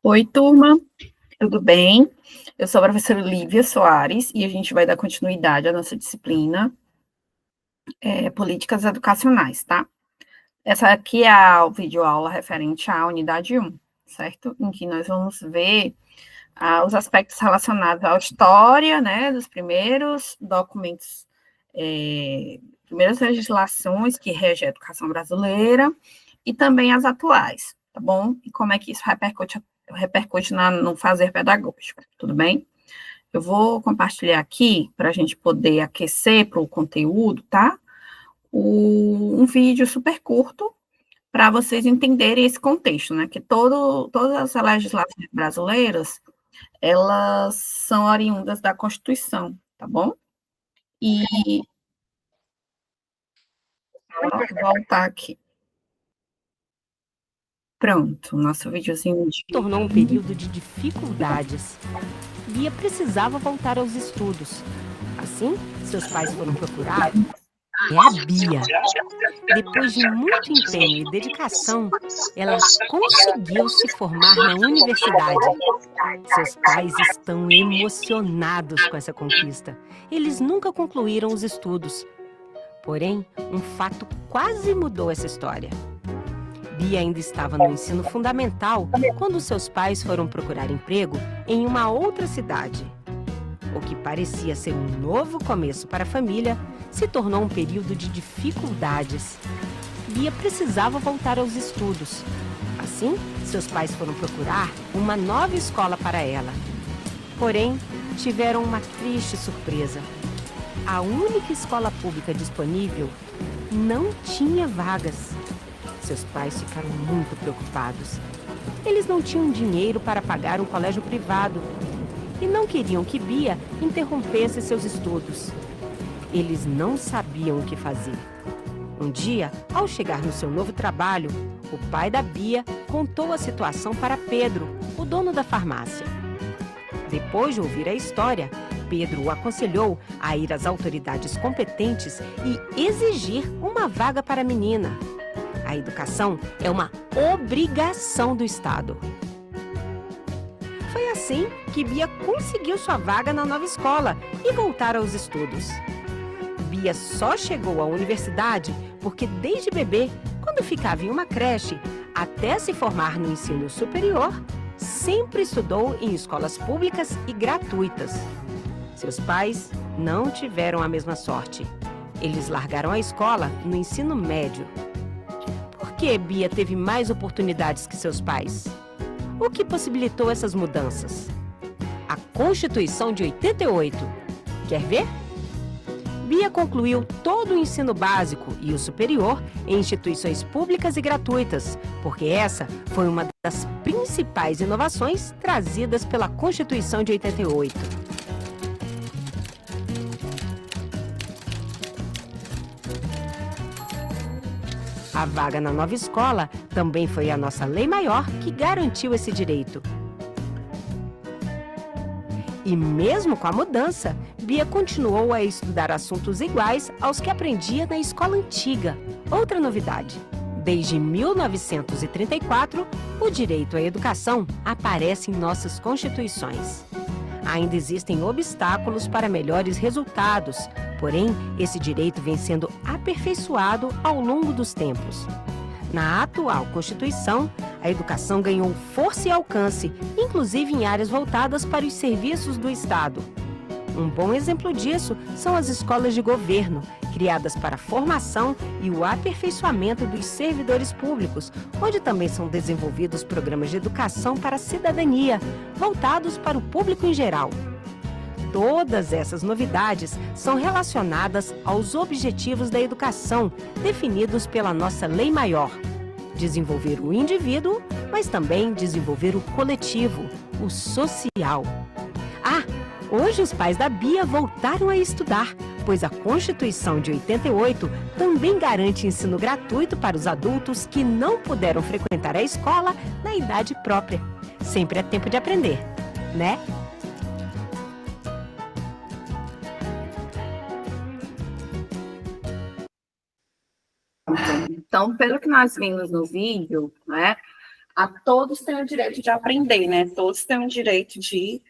Oi, turma, tudo bem? Eu sou a professora Lívia Soares e a gente vai dar continuidade à nossa disciplina Políticas Educacionais, tá? Essa aqui é a videoaula referente à unidade 1, certo? Em que nós vamos ver os aspectos relacionados à história, né, dos primeiros documentos, primeiras legislações que regem a educação brasileira e também as atuais, tá bom? E como é que isso repercute no fazer pedagógico, tudo bem? Eu vou compartilhar aqui para a gente poder aquecer para o conteúdo, tá? Um vídeo super curto para vocês entenderem esse contexto, né? Que todas as legislações brasileiras, elas são oriundas da Constituição, tá bom? E vou voltar aqui. Pronto, nosso videozinho de... Tornou um período de dificuldades. Bia precisava voltar aos estudos. Assim, seus pais foram procurar. É a Bia. Depois de muito empenho e dedicação, ela conseguiu se formar na universidade. Seus pais estão emocionados com essa conquista. Eles nunca concluíram os estudos. Porém, um fato quase mudou essa história. Bia ainda estava no ensino fundamental quando seus pais foram procurar emprego em uma outra cidade. O que parecia ser um novo começo para a família se tornou um período de dificuldades. Bia precisava voltar aos estudos. Assim, seus pais foram procurar uma nova escola para ela. Porém, tiveram uma triste surpresa. A única escola pública disponível não tinha vagas. Seus pais ficaram muito preocupados. Eles não tinham dinheiro para pagar um colégio privado e não queriam que Bia interrompesse seus estudos. Eles não sabiam o que fazer. Um dia, ao chegar no seu novo trabalho, o pai da Bia contou a situação para Pedro, o dono da farmácia. Depois de ouvir a história, Pedro o aconselhou a ir às autoridades competentes e exigir uma vaga para a menina. A educação é uma obrigação do Estado. Foi assim que Bia conseguiu sua vaga na nova escola e voltar aos estudos. Bia só chegou à universidade porque desde bebê, quando ficava em uma creche, até se formar no ensino superior, sempre estudou em escolas públicas e gratuitas. Seus pais não tiveram a mesma sorte. Eles largaram a escola no ensino médio. Por que Bia teve mais oportunidades que seus pais? O que possibilitou essas mudanças? A Constituição de 88. Quer ver? Bia concluiu todo o ensino básico e o superior em instituições públicas e gratuitas, porque essa foi uma das principais inovações trazidas pela Constituição de 88. A vaga na nova escola também foi a nossa lei maior que garantiu esse direito. E mesmo com a mudança, Bia continuou a estudar assuntos iguais aos que aprendia na escola antiga. Outra novidade: desde 1934, o direito à educação aparece em nossas constituições. Ainda existem obstáculos para melhores resultados, porém, esse direito vem sendo aperfeiçoado ao longo dos tempos. Na atual Constituição, a educação ganhou força e alcance, inclusive em áreas voltadas para os serviços do Estado. Um bom exemplo disso são as escolas de governo, criadas para a formação e o aperfeiçoamento dos servidores públicos, onde também são desenvolvidos programas de educação para a cidadania, voltados para o público em geral. Todas essas novidades são relacionadas aos objetivos da educação, definidos pela nossa lei maior. Desenvolver o indivíduo, mas também desenvolver o coletivo, o social. Hoje os pais da Bia voltaram a estudar, pois a Constituição de 88 também garante ensino gratuito para os adultos que não puderam frequentar a escola na idade própria. Sempre é tempo de aprender, né? Então, pelo que nós vimos no vídeo, né, todos têm o direito de aprender, né? Todos têm o direito de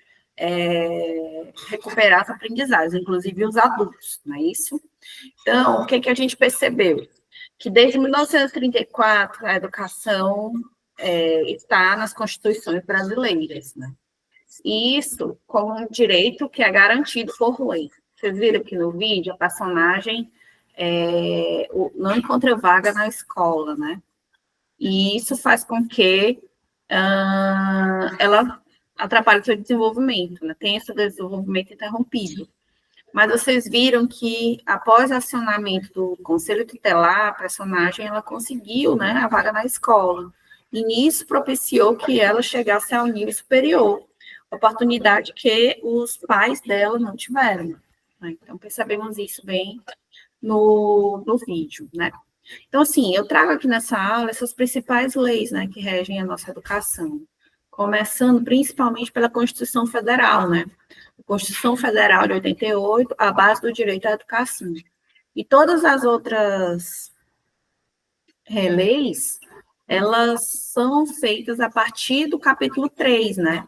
recuperar as aprendizagens, inclusive os adultos, não é isso? Então, o que a gente percebeu? Que desde 1934 a educação está nas constituições brasileiras, né? E isso como um direito que é garantido por lei. Vocês viram aqui no vídeo, a personagem não encontra vaga na escola, né? E isso faz com que ela atrapalhe o seu desenvolvimento, né? Tenha seu desenvolvimento interrompido. Mas vocês viram que, após o acionamento do Conselho Tutelar, a personagem ela conseguiu, né, a vaga na escola. E nisso propiciou que ela chegasse ao nível superior, oportunidade que os pais dela não tiveram. Né? Então, percebemos isso bem no vídeo, né? Então, assim, eu trago aqui nessa aula essas principais leis, né, que regem a nossa educação, começando principalmente pela Constituição Federal, né? A Constituição Federal de 88, a base do direito à educação. E todas as outras leis, elas são feitas a partir do capítulo 3, né?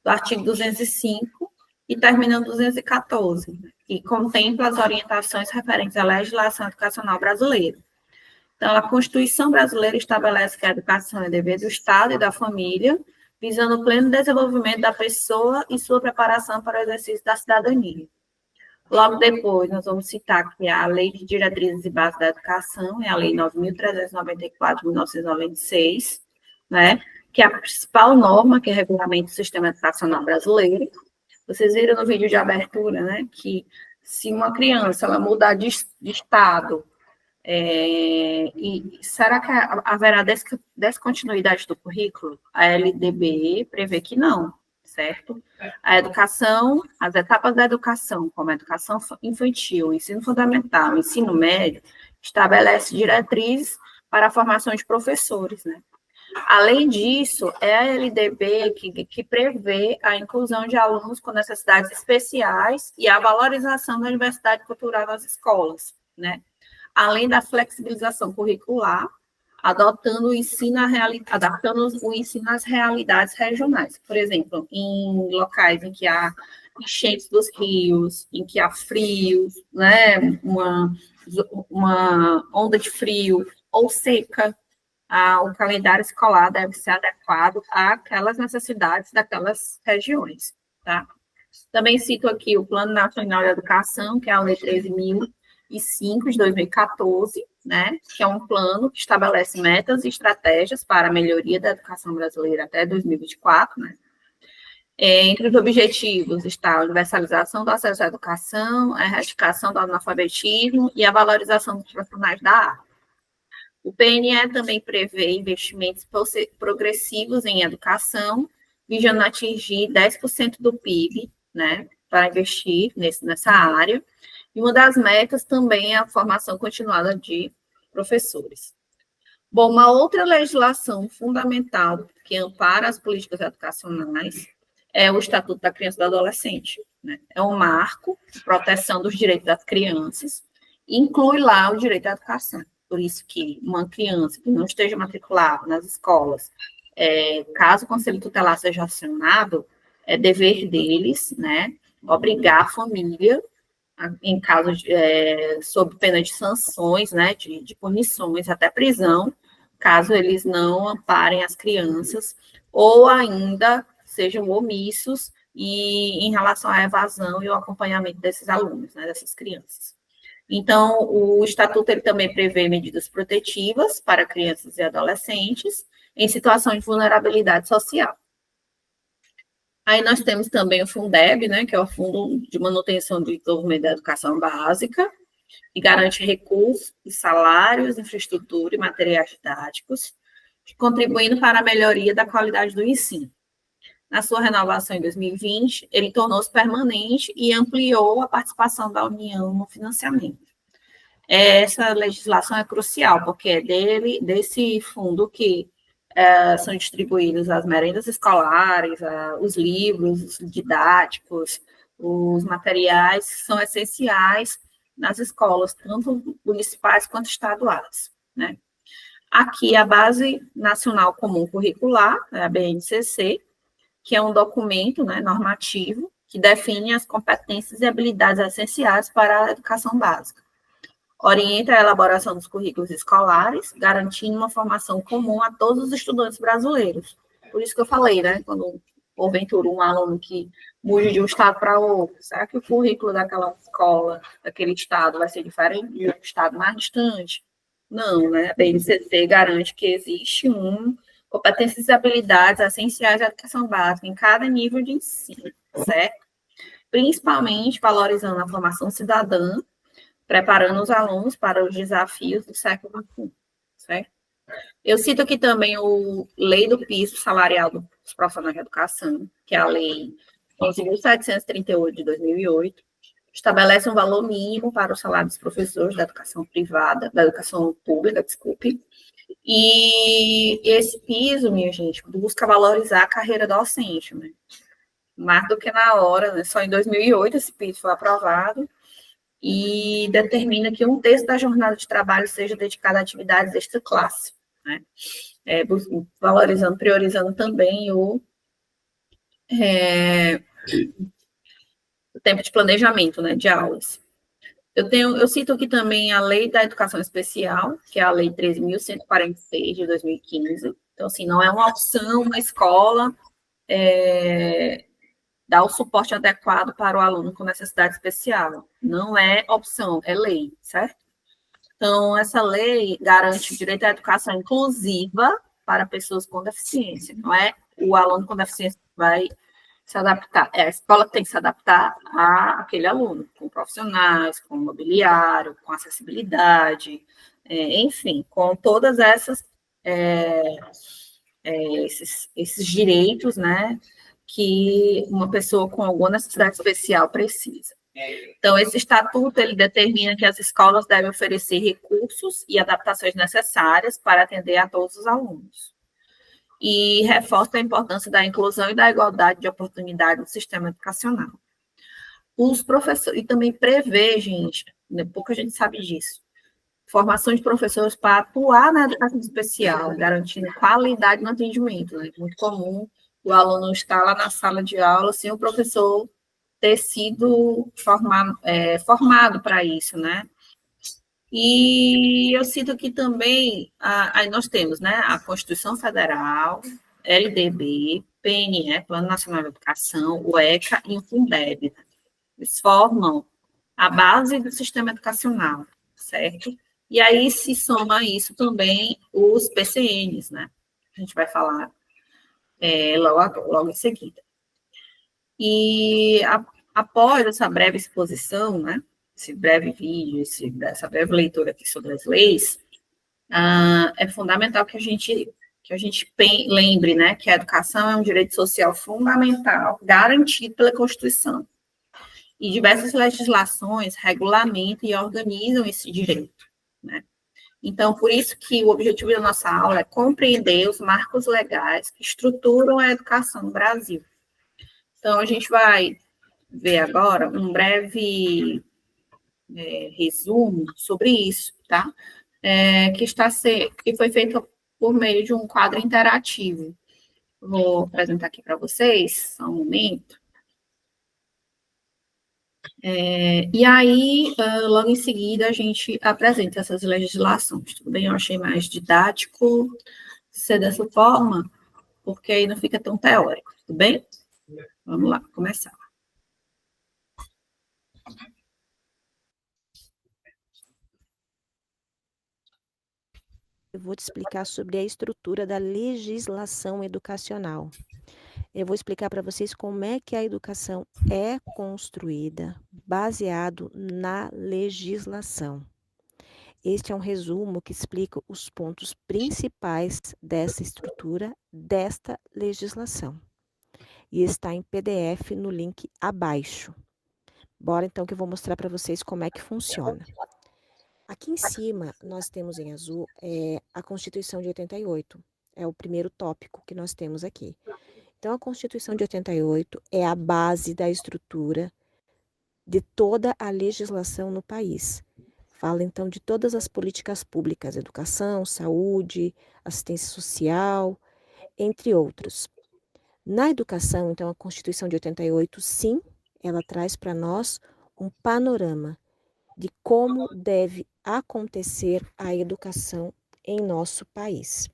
Do artigo 205 e terminando 214, que contempla as orientações referentes à legislação educacional brasileira. Então, a Constituição brasileira estabelece que a educação é dever do Estado e da família, visando o pleno desenvolvimento da pessoa e sua preparação para o exercício da cidadania. Logo depois, nós vamos citar que a Lei de Diretrizes e Bases da Educação, é a Lei 9.394, de 1996, né, que é a principal norma que regulamenta o sistema educacional brasileiro. Vocês viram no vídeo de abertura, né, que se uma criança ela mudar de estado, e será que haverá descontinuidade do currículo? A LDB prevê que não, certo? A educação, as etapas da educação, como a educação infantil, ensino fundamental, ensino médio, estabelece diretrizes para a formação de professores, né? Além disso, é a LDB que prevê a inclusão de alunos com necessidades especiais e a valorização da diversidade cultural nas escolas, né? Além da flexibilização curricular, adotando o ensino adaptando o ensino às realidades regionais. Por exemplo, em locais em que há enchentes dos rios, em que há frios, né, uma onda de frio ou seca, o calendário escolar deve ser adequado àquelas necessidades daquelas regiões, tá? Também cito aqui o Plano Nacional de Educação, que é a Lei 13.005, de 2014, né, que é um plano que estabelece metas e estratégias para a melhoria da educação brasileira até 2024, né. Entre os objetivos está a universalização do acesso à educação, a erradicação do analfabetismo e a valorização dos profissionais da área. O PNE também prevê investimentos progressivos em educação, visando atingir 10% do PIB, né, para investir nessa área. E uma das metas também é a formação continuada de professores. Bom, uma outra legislação fundamental que ampara as políticas educacionais é o Estatuto da Criança e do Adolescente, né? É um marco de proteção dos direitos das crianças, e inclui lá o direito à educação. Por isso que uma criança que não esteja matriculada nas escolas, caso o Conselho Tutelar seja acionado, é dever deles, né, obrigar a família, em caso sob pena de sanções, né, de punições, até prisão, caso eles não amparem as crianças, ou ainda sejam omissos em relação à evasão e o acompanhamento desses alunos, né, dessas crianças. Então, o Estatuto ele também prevê medidas protetivas para crianças e adolescentes em situação de vulnerabilidade social. Aí nós temos também o Fundeb, né, que é o Fundo de Manutenção do Desenvolvimento da Educação Básica, que garante recursos, salários, infraestrutura e materiais didáticos, contribuindo para a melhoria da qualidade do ensino. Na sua renovação em 2020, ele tornou-se permanente e ampliou a participação da União no financiamento. Essa legislação é crucial, porque é desse fundo que são distribuídas as merendas escolares, os livros didáticos, os materiais que são essenciais nas escolas, tanto municipais quanto estaduais, né? Aqui, a Base Nacional Comum Curricular, a BNCC, que é um documento, né, normativo que define as competências e habilidades essenciais para a educação básica. Orienta a elaboração dos currículos escolares, garantindo uma formação comum a todos os estudantes brasileiros. Por isso que eu falei, né, quando porventura um aluno que mude de um estado para outro, será que o currículo daquela escola, daquele estado, vai ser diferente de um estado mais distante? Não, né? A BNCC garante que existe competências e habilidades essenciais à educação básica em cada nível de ensino, certo? Principalmente valorizando a formação cidadã, preparando os alunos para os desafios do século XXI, certo? Eu cito aqui também o Lei do Piso Salarial dos Profissionais de Educação, que é a Lei 11.738 de 2008, estabelece um valor mínimo para o salário dos professores da educação privada, da educação pública, desculpe, e esse piso, minha gente, busca valorizar a carreira docente, né? Mais do que na hora, né? Só em 2008 esse piso foi aprovado e determina que um terço da jornada de trabalho seja dedicada a atividades desta classe, né? Valorizando, priorizando também o tempo de planejamento, né, de aulas. Eu cito aqui também a Lei da Educação Especial, que é a Lei 13.146 de 2015. Então, assim, não é uma opção uma escola dar o suporte adequado para o aluno com necessidade especial. Não é opção, é lei, certo? Então, essa lei garante o direito à educação inclusiva para pessoas com deficiência. Não é o aluno com deficiência que vai se adaptar. É a escola que tem que se adaptar àquele aluno, com profissionais, com mobiliário, com acessibilidade, enfim, com todas esses direitos, né, que uma pessoa com alguma necessidade especial precisa. Então, esse estatuto, ele determina que as escolas devem oferecer recursos e adaptações necessárias para atender a todos os alunos. E reforça a importância da inclusão e da igualdade de oportunidade no sistema educacional. Os professores, e também prevê, gente, né, pouca gente sabe disso, formação de professores para atuar na educação especial, garantindo qualidade no atendimento. Né? É muito comum o aluno estar lá na sala de aula sem o professor ter sido formado para isso, né? E eu cito aqui também, aí nós temos, né, a Constituição Federal, LDB, PNE, Plano Nacional de Educação, o ECA e o Fundeb. Eles formam a base do sistema educacional, certo? E aí se soma a isso também os PCNs, né? A gente vai falar logo em seguida. E após essa breve exposição, né? Esse breve vídeo, essa breve leitura aqui sobre as leis, é fundamental que a gente lembre, né, que a educação é um direito social fundamental, garantido pela Constituição. E diversas legislações regulamentam e organizam esse direito, né? Então, por isso que o objetivo da nossa aula é compreender os marcos legais que estruturam a educação no Brasil. Então, a gente vai ver agora um breve resumo sobre isso, tá? Que foi feito por meio de um quadro interativo. Vou apresentar aqui para vocês, só um momento. E aí, logo em seguida, a gente apresenta essas legislações, tudo bem? Eu achei mais didático ser dessa forma, porque aí não fica tão teórico, tudo bem? Vamos lá, começar. Eu vou te explicar sobre a estrutura da legislação educacional. Eu vou explicar para vocês como é que a educação é construída baseado na legislação. Este é um resumo que explica os pontos principais dessa estrutura desta legislação. E está em PDF no link abaixo. Bora então que eu vou mostrar para vocês como é que funciona. Aqui em cima, nós temos em azul a Constituição de 88. É o primeiro tópico que nós temos aqui. Então, a Constituição de 88 é a base da estrutura de toda a legislação no país. Fala então de todas as políticas públicas, educação, saúde, assistência social, entre outros. Na educação, então, a Constituição de 88, sim, ela traz para nós um panorama de como deve acontecer a educação em nosso país.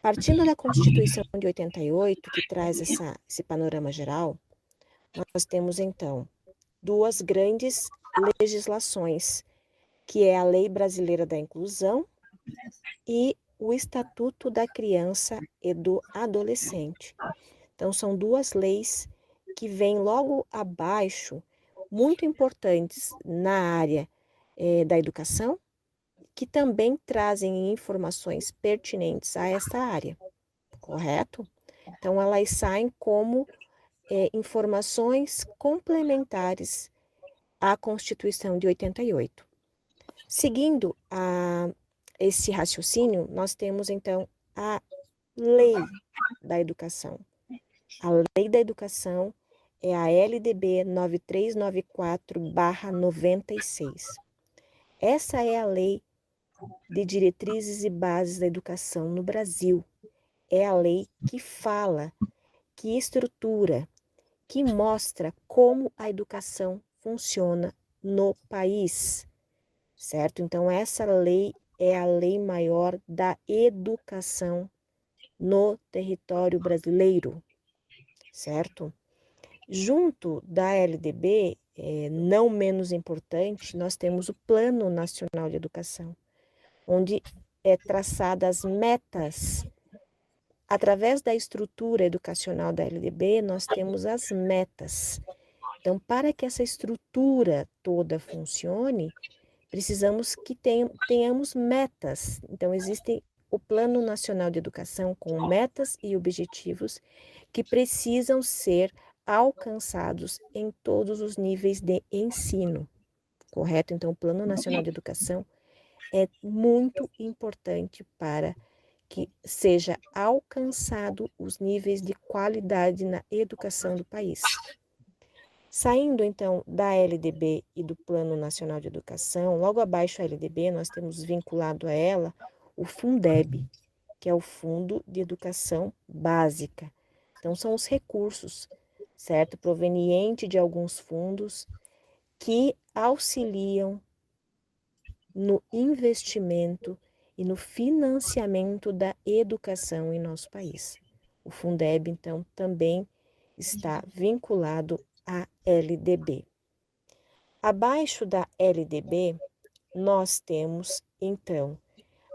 Partindo da Constituição de 88, que traz esse panorama geral, nós temos então duas grandes legislações, que é a Lei Brasileira da Inclusão e o Estatuto da Criança e do Adolescente. Então, são duas leis que vêm logo abaixo, muito importantes na área da educação, que também trazem informações pertinentes a essa área, correto? Então, elas saem como informações complementares à Constituição de 88. Seguindo esse raciocínio, nós temos então a Lei da Educação. A Lei da Educação é a LDB 9394/96. Essa é a lei de diretrizes e bases da educação no Brasil. É a lei que fala, que estrutura, que mostra como a educação funciona no país, certo? Então, essa lei é a lei maior da educação no território brasileiro, certo? Junto da LDB, não menos importante, nós temos o Plano Nacional de Educação, onde é traçadas metas. Através da estrutura educacional da LDB, nós temos as metas. Então, para que essa estrutura toda funcione, precisamos que tenhamos metas. Então, existe o Plano Nacional de Educação com metas e objetivos que precisam ser alcançados em todos os níveis de ensino, correto? Então, o Plano Nacional de Educação é muito importante para que seja alcançado os níveis de qualidade na educação do país. Saindo, então, da LDB e do Plano Nacional de Educação, logo abaixo da LDB, nós temos vinculado a ela o Fundeb, que é o Fundo de Educação Básica. Então, são os recursos, certo? Proveniente de alguns fundos que auxiliam no investimento e no financiamento da educação em nosso país. O Fundeb, então, também está vinculado à LDB. Abaixo da LDB, nós temos, então,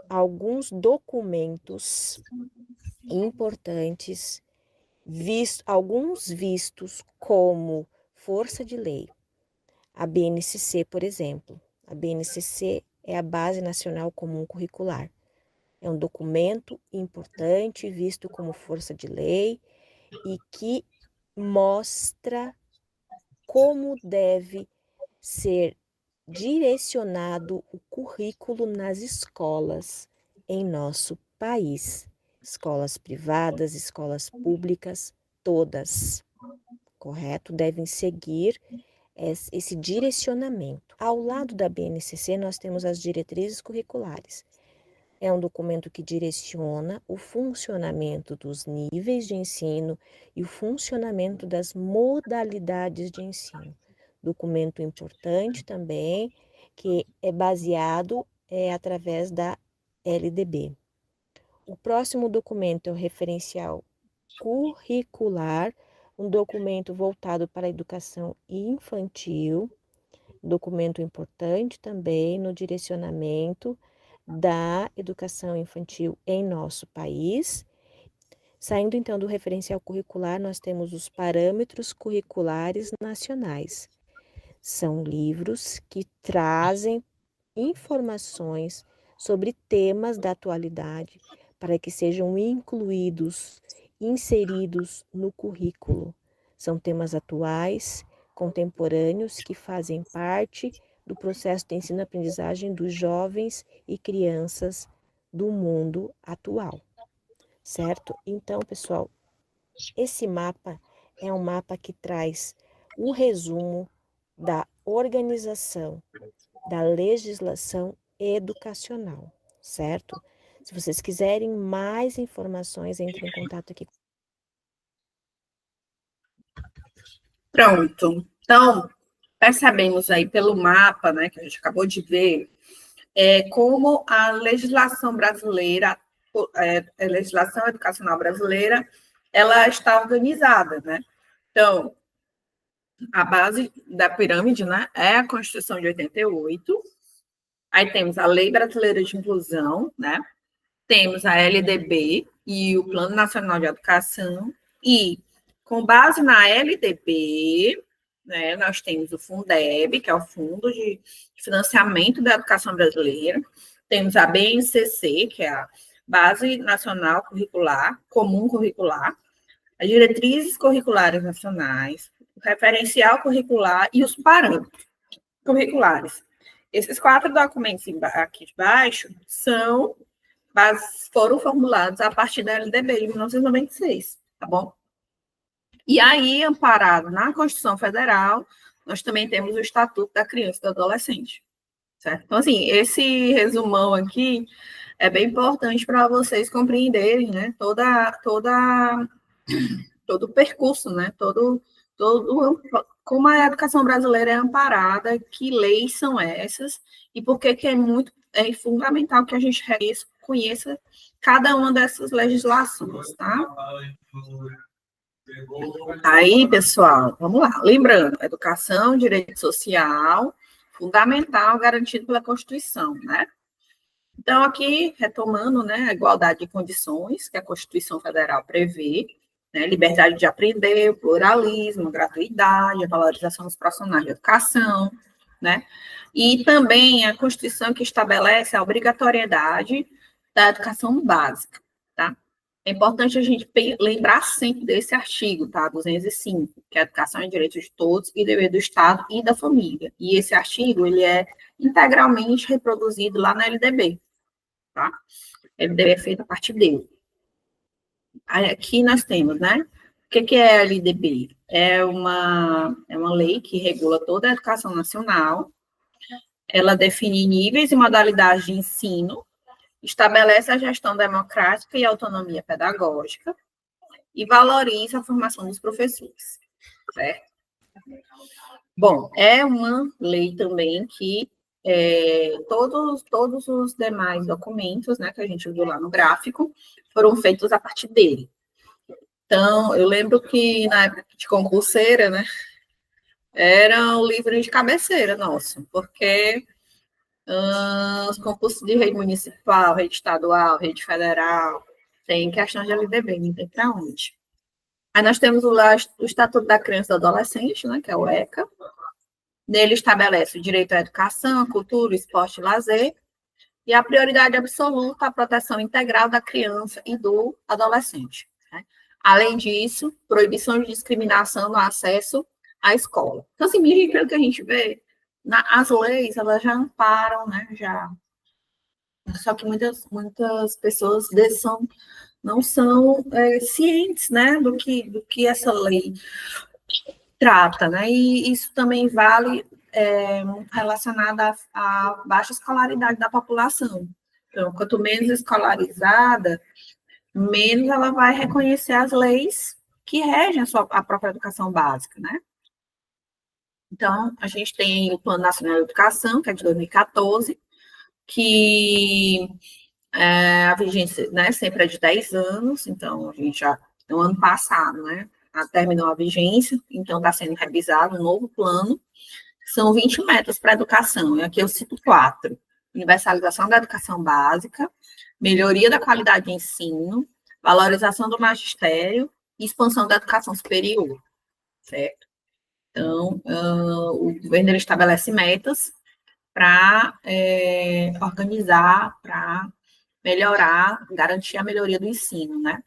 alguns documentos importantes, alguns vistos como força de lei. A BNCC, por exemplo. A BNCC é a Base Nacional Comum Curricular. É um documento importante, visto como força de lei e que mostra como deve ser direcionado o currículo nas escolas em nosso país. Escolas privadas, escolas públicas, todas, correto? Devem seguir esse direcionamento. Ao lado da BNCC, nós temos as diretrizes curriculares. É um documento que direciona o funcionamento dos níveis de ensino e o funcionamento das modalidades de ensino. Documento importante também, que é baseado através da LDB. O próximo documento é o referencial curricular, um documento voltado para a educação infantil, documento importante também no direcionamento da educação infantil em nosso país. Saindo então do referencial curricular, nós temos os parâmetros curriculares nacionais. São livros que trazem informações sobre temas da atualidade para que sejam incluídos, inseridos no currículo. São temas atuais, contemporâneos, que fazem parte do processo de ensino-aprendizagem dos jovens e crianças do mundo atual, certo? Então, pessoal, esse mapa é um mapa que traz um resumo da organização da legislação educacional, certo? Se vocês quiserem mais informações, entrem em contato aqui. Pronto. Então, percebemos aí pelo mapa, né, que a gente acabou de ver, como a legislação brasileira, a legislação educacional brasileira, ela está organizada, né? Então, a base da pirâmide, né, é a Constituição de 88, aí temos a Lei Brasileira de Inclusão, né, temos a LDB e o Plano Nacional de Educação, e com base na LDB, né, nós temos o Fundeb, que é o Fundo de Financiamento da Educação Brasileira, temos a BNCC, que é a Base Nacional Curricular, Comum Curricular, as diretrizes curriculares nacionais, o referencial curricular e os parâmetros curriculares. Esses 4 documentos aqui de baixo foram formulados a partir da LDB de 1996, tá bom? E aí, amparado na Constituição Federal, nós também temos o Estatuto da Criança e do Adolescente, certo? Então, assim, esse resumão aqui é bem importante para vocês compreenderem, né, todo o percurso, né, como a educação brasileira é amparada, que leis são essas, e por que é fundamental que a gente conheça cada uma dessas legislações, tá? Aí, pessoal, vamos lá. Lembrando, educação, direito social, fundamental, garantido pela Constituição, né? Então, aqui, retomando, né, a igualdade de condições que a Constituição Federal prevê, né, liberdade de aprender, o pluralismo, a gratuidade, a valorização dos profissionais de educação, né? E também a Constituição que estabelece a obrigatoriedade da educação básica, tá? É importante a gente lembrar sempre desse artigo, tá? 205, que a educação é direito de todos e dever do Estado e da família. E esse artigo, ele é integralmente reproduzido lá na LDB, tá? A LDB é feita a partir dele. Aqui nós temos, né? O que é a LDB? É uma lei que regula toda a educação nacional, ela define níveis e modalidades de ensino, estabelece a gestão democrática e autonomia pedagógica e valoriza a formação dos professores, certo? Bom, é uma lei também que todos os demais documentos, né, que a gente viu lá no gráfico, foram feitos a partir dele. Então, eu lembro que na época de concurseira, né, era o livro de cabeceira nosso, porque os concursos de rede municipal, rede estadual, rede federal, tem questão de LDB, não tem para onde. Aí nós temos o Estatuto da Criança e do Adolescente, né, que é o ECA. Nele estabelece o direito à educação, cultura, esporte e lazer, e a prioridade absoluta à proteção integral da criança e do adolescente. Né? Além disso, proibição de discriminação no acesso à escola. Então, assim, pelo que a gente vê, as leis, elas já amparam, né, já. Só que muitas pessoas não são cientes, né, do que essa lei trata, né, e isso também vale relacionado à baixa escolaridade da população. Então, quanto menos escolarizada, menos ela vai reconhecer as leis que regem a própria educação básica, né? Então, a gente tem o Plano Nacional de Educação, que é de 2014, que a vigência, né, sempre é de 10 anos, então a gente já, no ano passado, né, terminou a vigência, então está sendo revisado um novo plano, são 20 metas para a educação, e aqui eu cito 4, universalização da educação básica, melhoria da qualidade de ensino, valorização do magistério e expansão da educação superior, certo? Então, o governo ele estabelece metas para organizar, para melhorar, garantir a melhoria do ensino, né?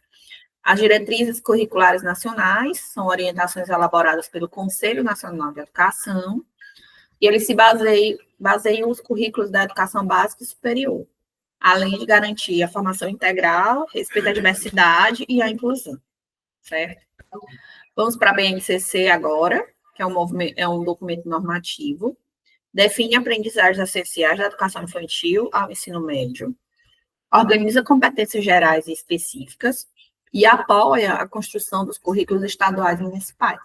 As diretrizes curriculares nacionais são orientações elaboradas pelo Conselho Nacional de Educação, e eles se baseiam os currículos da educação básica e superior, além de garantir a formação integral, respeito à diversidade e à inclusão, certo? Vamos para a BNCC agora, que é um documento normativo, define aprendizagens essenciais da educação infantil ao ensino médio, organiza competências gerais e específicas e apoia a construção dos currículos estaduais e municipais.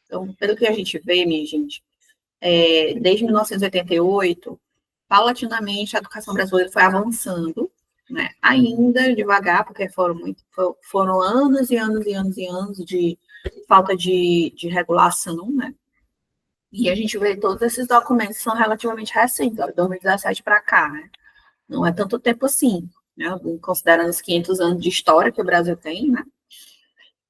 Então, pelo que a gente vê, minha gente, desde 1988, paulatinamente a educação brasileira foi avançando, né? Ainda devagar, porque foram anos e anos e anos e anos de falta de regulação, né? E a gente vê todos esses documentos são relativamente recentes, de 2017 para cá, né? Não é tanto tempo assim, né? Considerando os 500 anos de história que o Brasil tem, né?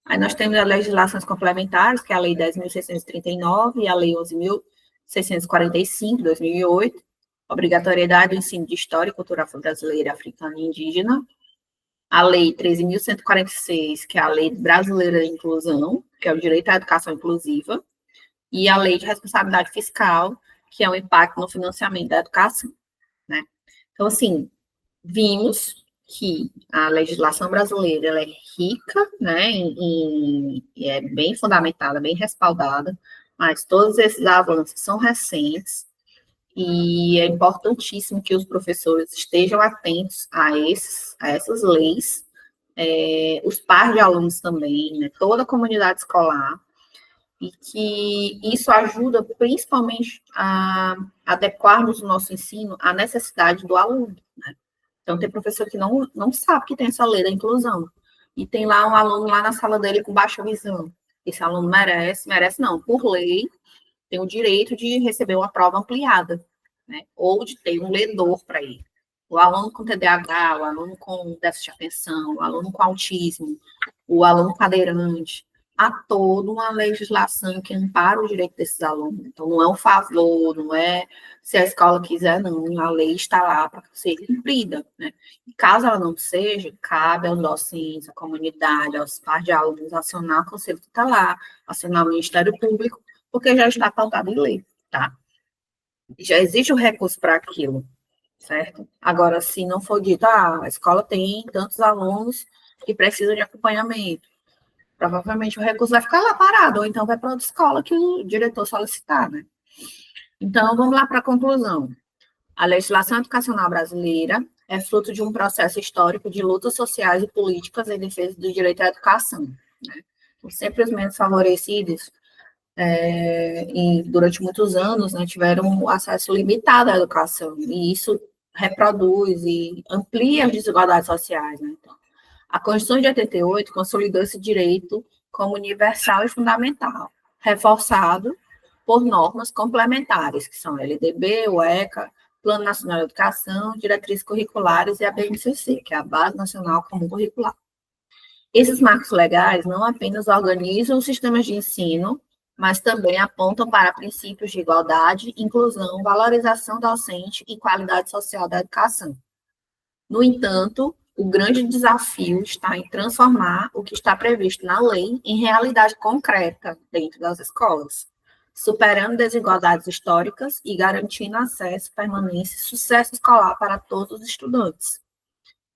Aí nós temos as legislações complementares, que é a Lei 10.639 e a Lei 11.645, de 2008, obrigatoriedade do ensino de história e cultura brasileira, africana e indígena, a Lei 13.146, que é a Lei Brasileira de Inclusão, que é o direito à educação inclusiva, e a Lei de Responsabilidade Fiscal, que é o impacto no financiamento da educação, né? Então, assim, vimos que a legislação brasileira ela é rica, né, é bem fundamentada, bem respaldada, mas todos esses avanços são recentes e é importantíssimo que os professores estejam atentos a essas leis, os pares de alunos também, né, toda a comunidade escolar, e que isso ajuda principalmente a adequarmos o nosso ensino à necessidade do aluno, né? Então, tem professor que não sabe que tem essa lei da inclusão. E tem lá um aluno lá na sala dele com baixa visão. Esse aluno merece não, por lei, tem o direito de receber uma prova ampliada, né? Ou de ter um ledor para ele. O aluno com TDAH, o aluno com déficit de atenção, o aluno com autismo, o aluno cadeirante, há toda uma legislação que ampara o direito desses alunos. Então, não é um favor, não é se a escola quiser, não. A lei está lá para ser cumprida, né? E caso ela não seja, cabe aos docentes, à comunidade, aos pares de alunos acionar o conselho tutelar, acionar o Ministério Público, porque já está pautado em lei, tá? Já existe o recurso para aquilo, certo? Agora, se não for dito, a escola tem tantos alunos que precisam de acompanhamento, provavelmente o recurso vai ficar lá parado, ou então vai para outra escola que o diretor solicitar, né? Então, vamos lá para a conclusão. A legislação educacional brasileira é fruto de um processo histórico de lutas sociais e políticas em defesa do direito à educação, né? Sempre os menos favorecidos, e durante muitos anos, né, tiveram um acesso limitado à educação, e isso reproduz e amplia as desigualdades sociais, né? Então, a Constituição de 88 consolidou esse direito como universal e fundamental, reforçado por normas complementares, que são a LDB, o ECA, Plano Nacional de Educação, Diretrizes Curriculares e a BNCC, que é a Base Nacional Comum Curricular. Esses marcos legais não apenas organizam os sistemas de ensino, mas também apontam para princípios de igualdade, inclusão, valorização docente e qualidade social da educação. No entanto, o grande desafio está em transformar o que está previsto na lei em realidade concreta dentro das escolas, superando desigualdades históricas e garantindo acesso, permanência e sucesso escolar para todos os estudantes.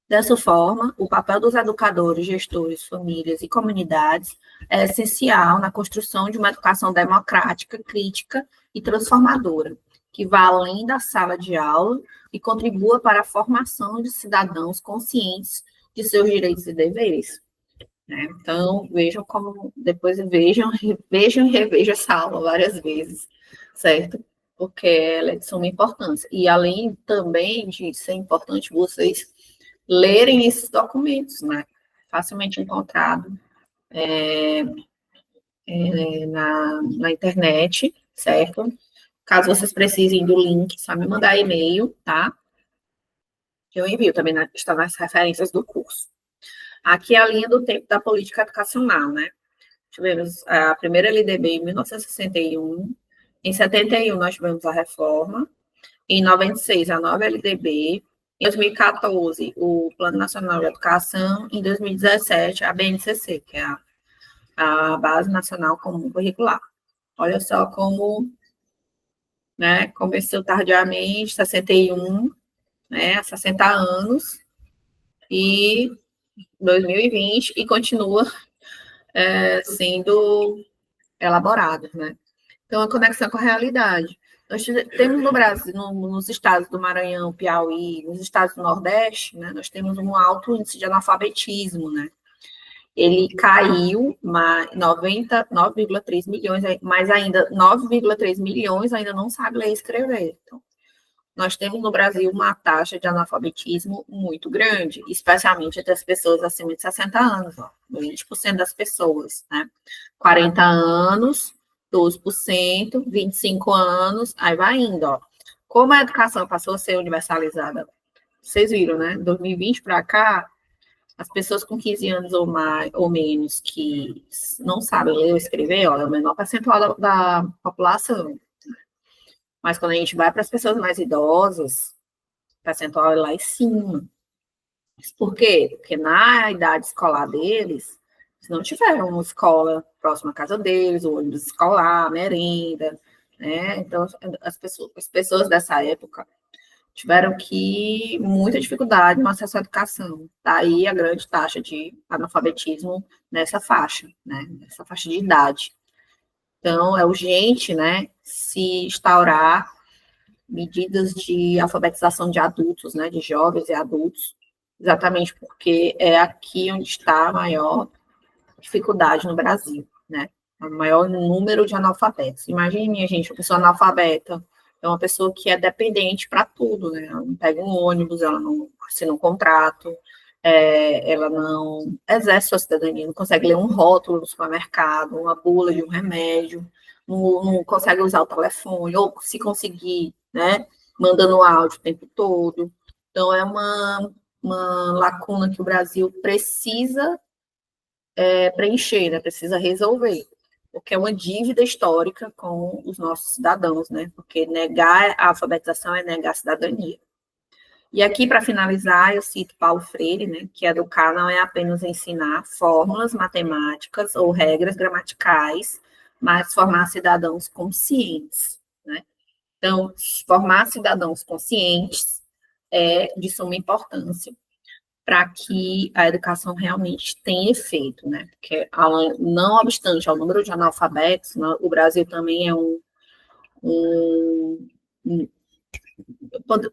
Dessa forma, o papel dos educadores, gestores, famílias e comunidades é essencial na construção de uma educação democrática, crítica e transformadora, que vá além da sala de aula e contribua para a formação de cidadãos conscientes de seus direitos e deveres, né? Então, vejam como, depois vejam e revejam essa aula várias vezes, certo? Porque ela é de suma importância. E além também de ser importante vocês lerem esses documentos, né? Facilmente encontrado na internet, certo? Caso vocês precisem do link, só me mandar e-mail, tá? Eu envio também, está nas referências do curso. Aqui é a linha do tempo da política educacional, né? Tivemos a primeira LDB em 1961, em 71 nós tivemos a reforma, em 96 a nova LDB, em 2014 o Plano Nacional de Educação, em 2017 a BNCC, que é a Base Nacional Comum Curricular. Olha só como, né, começou tardiamente, 61, né, há 60 anos, e 2020, e continua sendo elaborado, né? Então, a conexão com a realidade. Nós temos no Brasil, nos estados do Maranhão, Piauí, nos estados do Nordeste, né, nós temos um alto índice de analfabetismo, né? Ele caiu 9,3 milhões, mas ainda 9,3 milhões ainda não sabe ler e escrever. Então, nós temos no Brasil uma taxa de analfabetismo muito grande, especialmente entre as pessoas acima de 60 anos, ó, 20% das pessoas, né? 40 anos, 12%, 25 anos, aí vai indo, ó. Como a educação passou a ser universalizada, vocês viram, né? 2020 para cá, as pessoas com 15 anos ou mais ou menos que não sabem ler ou escrever, ó, é o menor percentual da população. Mas quando a gente vai para as pessoas mais idosas, o percentual é lá em cima. Por quê? Porque na idade escolar deles, eles não tiveram uma escola próxima à casa deles, o ônibus escolar, merenda, né? Então, as pessoas dessa época tiveram muita dificuldade no acesso à educação. Daí a grande taxa de analfabetismo nessa faixa, né? Nessa faixa de idade. Então, é urgente, né, se instaurar medidas de alfabetização de adultos, né, de jovens e adultos, exatamente porque é aqui onde está a maior dificuldade no Brasil, né, o maior número de analfabetos. Imagine, gente, uma pessoa analfabeta é uma pessoa que é dependente para tudo, né, ela não pega um ônibus, ela não assina um contrato, ela não exerce sua cidadania, não consegue ler um rótulo no supermercado, uma bula de um remédio, não consegue usar o telefone, ou se conseguir, né, mandando áudio o tempo todo. Então, é uma lacuna que o Brasil precisa preencher, né, precisa resolver, porque é uma dívida histórica com os nossos cidadãos, né, porque negar a alfabetização é negar a cidadania. E aqui, para finalizar, eu cito Paulo Freire, né, que educar não é apenas ensinar fórmulas matemáticas ou regras gramaticais, mas formar cidadãos conscientes, né? Então, formar cidadãos conscientes é de suma importância para que a educação realmente tenha efeito, né? Porque, não obstante ao número de analfabetos, né, o Brasil também é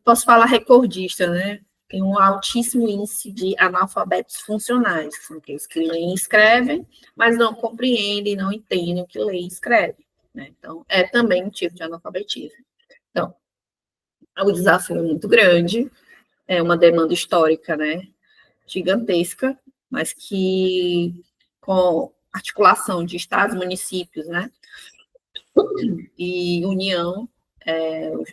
posso falar recordista, né? Tem um altíssimo índice de analfabetos funcionais, que são aqueles que leem e escrevem, mas não compreendem, não entendem o que lê e escreve, né? Então, é também um tipo de analfabetismo. Então, o desafio é muito grande, é uma demanda histórica, né? Gigantesca, mas que com articulação de estados, municípios, né? E união,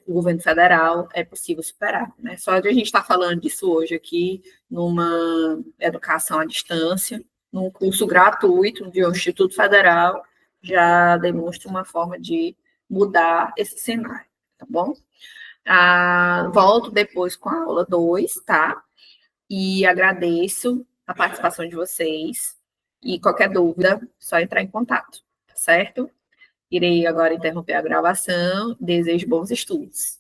o governo federal, é possível superar, né? Só de a gente estar falando disso hoje aqui, numa educação à distância, num curso gratuito de um Instituto Federal, já demonstra uma forma de mudar esse cenário, tá bom? Volto depois com a aula 2, tá? E agradeço a participação de vocês. E qualquer dúvida, só entrar em contato, tá certo? Irei agora interromper a gravação. Desejo bons estudos.